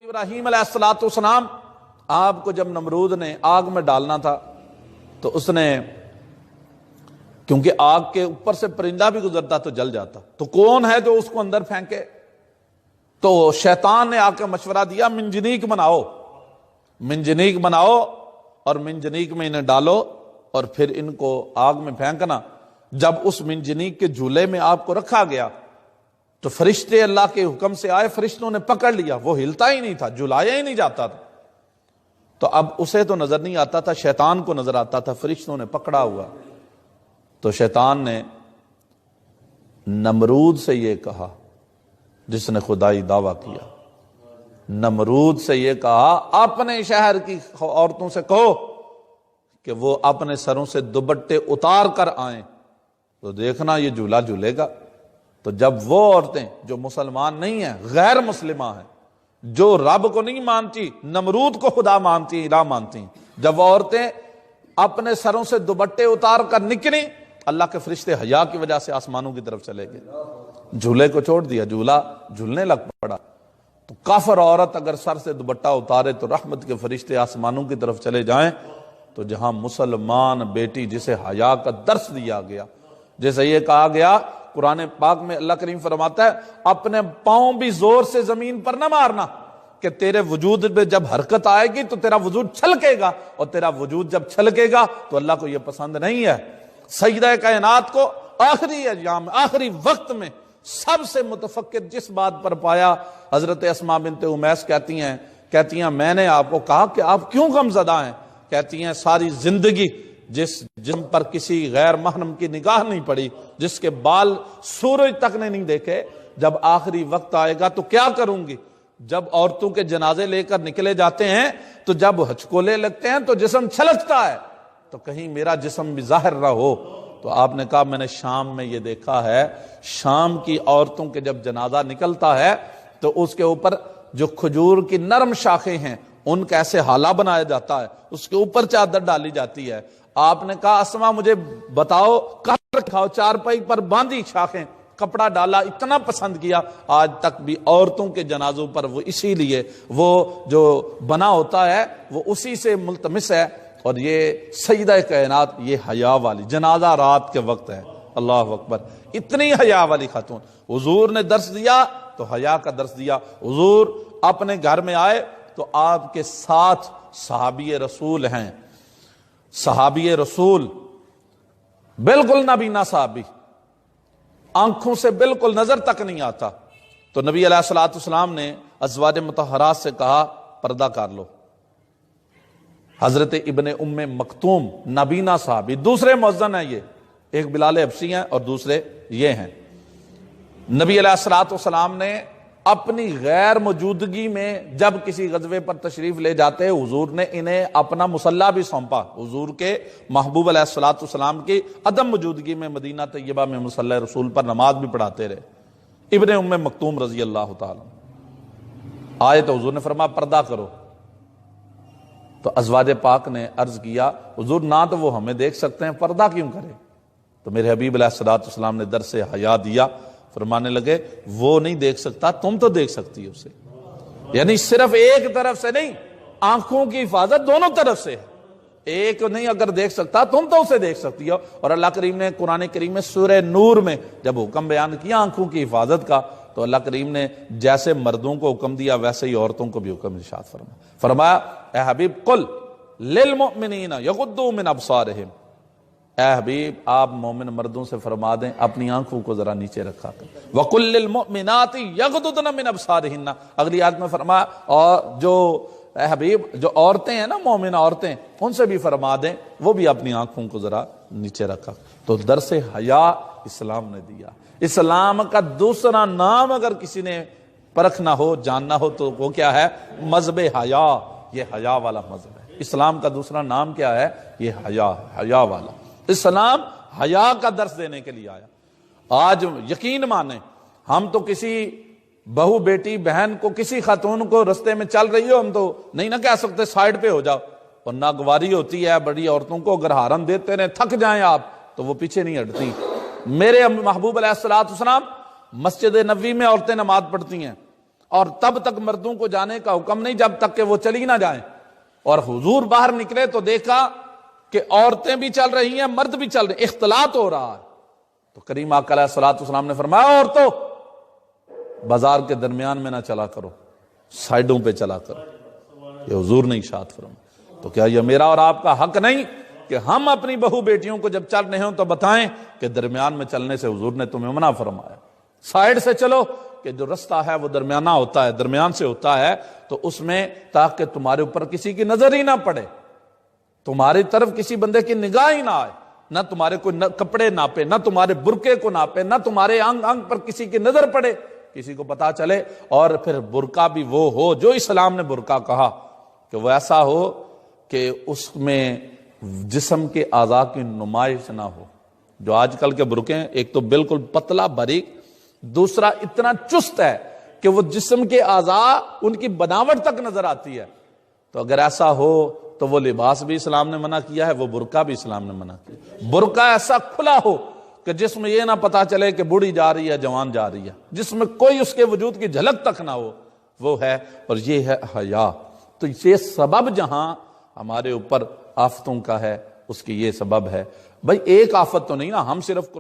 ابراہیم علیہ الصلوۃ والسلام آپ کو جب نمرود نے آگ میں ڈالنا تھا تو اس نے، کیونکہ آگ کے اوپر سے پرندہ بھی گزرتا تو جل جاتا، تو کون ہے جو اس کو اندر پھینکے؟ تو شیطان نے آ کے مشورہ دیا منجنیق بناؤ، منجنیق بناؤ اور منجنیق میں انہیں ڈالو اور پھر ان کو آگ میں پھینکنا۔ جب اس منجنیق کے جھولے میں آپ کو رکھا گیا تو فرشتے اللہ کے حکم سے آئے، فرشتوں نے پکڑ لیا، وہ ہلتا ہی نہیں تھا، جھلایا ہی نہیں جاتا تھا۔ تو اب اسے تو نظر نہیں آتا تھا، شیطان کو نظر آتا تھا، فرشتوں نے پکڑا ہوا۔ تو شیطان نے نمرود سے یہ کہا، جس نے خدائی دعویٰ کیا، نمرود سے یہ کہا اپنے شہر کی عورتوں سے کہو کہ وہ اپنے سروں سے دوپٹے اتار کر آئیں تو دیکھنا یہ جھولا جھولے گا۔ تو جب وہ عورتیں جو مسلمان نہیں ہیں، غیر مسلمہ ہیں، جو رب کو نہیں مانتی، نمرود کو خدا مانتی، الہ مانتی، جب وہ عورتیں اپنے سروں سے دوپٹے اتار کر نکلی، اللہ کے فرشتے حیا کی وجہ سے آسمانوں کی طرف چلے گئے، جھولے کو چھوڑ دیا، جھولا جھولنے لگ پڑا۔ تو کافر عورت اگر سر سے دوپٹہ اتارے تو رحمت کے فرشتے آسمانوں کی طرف چلے جائیں، تو جہاں مسلمان بیٹی جسے حیا کا درس دیا گیا، جیسے یہ کہا گیا قرآن پاک میں، اللہ کریم فرماتا ہے اپنے پاؤں بھی زور سے زمین پر نہ مارنا کہ تیرے وجود میں جب حرکت آئے گی تو تیرا وجود چھلکے گا، اور تیرا وجود جب چھلکے گا تو اللہ کو یہ پسند نہیں ہے۔ سیدہ کائنات کو آخری ایام، آخری وقت میں سب سے متفکر جس بات پر پایا، حضرت اسماء بنت امیس کہتی ہیں میں نے آپ کو کہا کہ آپ کیوں غم زدہ ہیں؟ کہتی ہیں ساری زندگی جس جسم پر کسی غیر محرم کی نگاہ نہیں پڑی، جس کے بال سورج تک نے نہیں دیکھے، جب آخری وقت آئے گا تو کیا کروں گی؟ جب عورتوں کے جنازے لے کر نکلے جاتے ہیں تو جب ہچکولے لگتے ہیں تو جسم چھلکتا ہے، تو کہیں میرا جسم بھی ظاہر نہ ہو۔ تو آپ نے کہا میں نے شام میں یہ دیکھا ہے، شام کی عورتوں کے جب جنازہ نکلتا ہے تو اس کے اوپر جو کھجور کی نرم شاخیں ہیں ان کا ایسے حالہ بنایا جاتا ہے، اس کے اوپر چادر ڈالی جاتی ہے۔ آپ نے کہا اسما مجھے بتاؤ، کہاں رکھاؤ؟ چارپائی پر باندھی شاخیں، کپڑا ڈالا، اتنا پسند کیا۔ آج تک بھی عورتوں کے جنازوں پر وہ اسی لیے وہ جو بنا ہوتا ہے وہ اسی سے ملتمس ہے۔ اور یہ سیدہ کائنات، یہ حیا والی، جنازہ رات کے وقت ہے، اللہ اکبر، اتنی حیا والی خاتون۔ حضور نے درس دیا تو حیا کا درس دیا۔ حضور اپنے گھر میں آئے تو آپ کے ساتھ صحابی رسول ہیں، صحابی رسول، بالکل نابینا صحابی، آنکھوں سے بالکل نظر تک نہیں آتا۔ تو نبی علیہ الصلوۃ والسلام نے ازواج مطہرات سے کہا پردہ کر لو۔ حضرت ابن ام مکتوم، نابینا صحابی، دوسرے مؤذن ہیں، یہ ایک بلال حبشی ہیں اور دوسرے یہ ہیں۔ نبی علیہ الصلوۃ والسلام نے اپنی غیر موجودگی میں جب کسی غزوے پر تشریف لے جاتے، حضور نے انہیں اپنا مصلی بھی سونپا۔ حضور کے محبوب علیہ الصلوۃ والسلام کی عدم موجودگی میں مدینہ طیبہ میں مصلی رسول پر نماز بھی پڑھاتے رہے۔ ابن ام مکتوم رضی اللہ تعالی آئے تو حضور نے فرمایا پردہ کرو۔ تو ازواج پاک نے عرض کیا حضور نہ تو وہ ہمیں دیکھ سکتے ہیں، پردہ کیوں کرے؟ تو میرے حبیب علیہ الصلوۃ والسلام نے درس حیا دیا، فرمانے لگے وہ نہیں دیکھ سکتا، تم تو دیکھ سکتی ہو اسے۔ یعنی صرف ایک طرف سے نہیں، آنکھوں کی حفاظت دونوں طرف سے ہے۔ ایک نہیں اگر دیکھ سکتا تم تو اسے دیکھ سکتی ہو۔ اور اللہ کریم نے قرآن کریم میں سورہ نور میں جب حکم بیان کیا آنکھوں کی حفاظت کا، تو اللہ کریم نے جیسے مردوں کو حکم دیا ویسے ہی عورتوں کو بھی حکم ارشاد فرمایا اے حبیب قل للمؤمنین یغضوا من ابصارہم، اے حبیب آپ مومن مردوں سے فرما دیں اپنی آنکھوں کو ذرا نیچے رکھا کر۔ وَقُلْ لِلْمُؤْمِنَاتِ يَغْضُضْنَ مِنْ أَبْصَارِهِنَّ، اگلی آیت میں فرمایا اور جو اے حبیب جو عورتیں ہیں نا، مومن عورتیں، ان سے بھی فرما دیں وہ بھی اپنی آنکھوں کو ذرا نیچے رکھا۔ تو درس حیا اسلام نے دیا۔ اسلام کا دوسرا نام اگر کسی نے پرکھنا ہو، جاننا ہو تو وہ کیا ہے؟ مذہب حیا۔ یہ حیا والا مذہب ہے۔ اسلام کا دوسرا نام کیا ہے؟ یہ حیا، حیا والا۔ اسلام حیا کا درس دینے کے لیے آیا۔ آج یقین مانیں ہم تو کسی بہو بیٹی بہن کو، کسی خاتون کو رستے میں چل رہی ہو، ہم تو نہیں نہ کہہ سکتے سائڈ پہ ہو جاؤ، اور ناگواری ہوتی ہے بڑی عورتوں کو، اگر ہارن دیتے رہے تھک جائیں آپ تو وہ پیچھے نہیں ہٹتی۔ میرے محبوب علیہ الصلوۃ والسلام مسجد نبوی میں عورتیں نماز پڑھتی ہیں، اور تب تک مردوں کو جانے کا حکم نہیں جب تک کہ وہ چلی نہ جائیں۔ اور حضور باہر نکلے تو دیکھا کہ عورتیں بھی چل رہی ہیں، مرد بھی چل رہے ہیں، اختلاط ہو رہا ہے۔ تو کریم آقا علیہ الصلوۃ والسلام نے فرمایا عورتوں بازار کے درمیان میں نہ چلا کرو، سائیڈوں پہ چلا کرو۔ یہ حضور نے ارشاد فرمایا۔ تو کیا یہ میرا اور آپ کا حق نہیں کہ ہم اپنی بہو بیٹیوں کو جب چل رہے ہوں تو بتائیں کہ درمیان میں چلنے سے حضور نے تمہیں منع فرمایا، سائیڈ سے چلو، کہ جو رستہ ہے وہ درمیانہ ہوتا ہے، درمیان سے ہوتا ہے، تو اس میں تاکہ تمہارے اوپر کسی کی نظر ہی نہ پڑے، تمہاری طرف کسی بندے کی نگاہ ہی نہ آئے، نہ تمہارے کوئی کپڑے ناپے، نہ تمہارے برقعے کو ناپے، نہ تمہارے انگ انگ پر کسی کی نظر پڑے، کسی کو پتا چلے۔ اور پھر برقع بھی وہ ہو جو اسلام نے برقع کہا، کہ وہ ایسا ہو کہ اس میں جسم کے اعضاء کی نمائش نہ ہو۔ جو آج کل کے برقعے ہیں، ایک تو بالکل پتلا باریک، دوسرا اتنا چست ہے کہ وہ جسم کے اعضاء ان کی بناوٹ تک نظر آتی ہے۔ تو اگر ایسا ہو تو وہ لباس بھی اسلام نے منع کیا ہے، وہ برقع بھی اسلام نے منع کیا۔ برقع ایسا کھلا ہو کہ جس میں یہ نہ پتا چلے کہ بوڑھی جا رہی ہے جوان جا رہی ہے، جس میں کوئی اس کے وجود کی جھلک تک نہ ہو، وہ ہے، اور یہ ہے حیا۔ تو یہ سبب جہاں ہمارے اوپر آفتوں کا ہے، اس کی یہ سبب ہے۔ بھائی ایک آفت تو نہیں نا، ہم صرف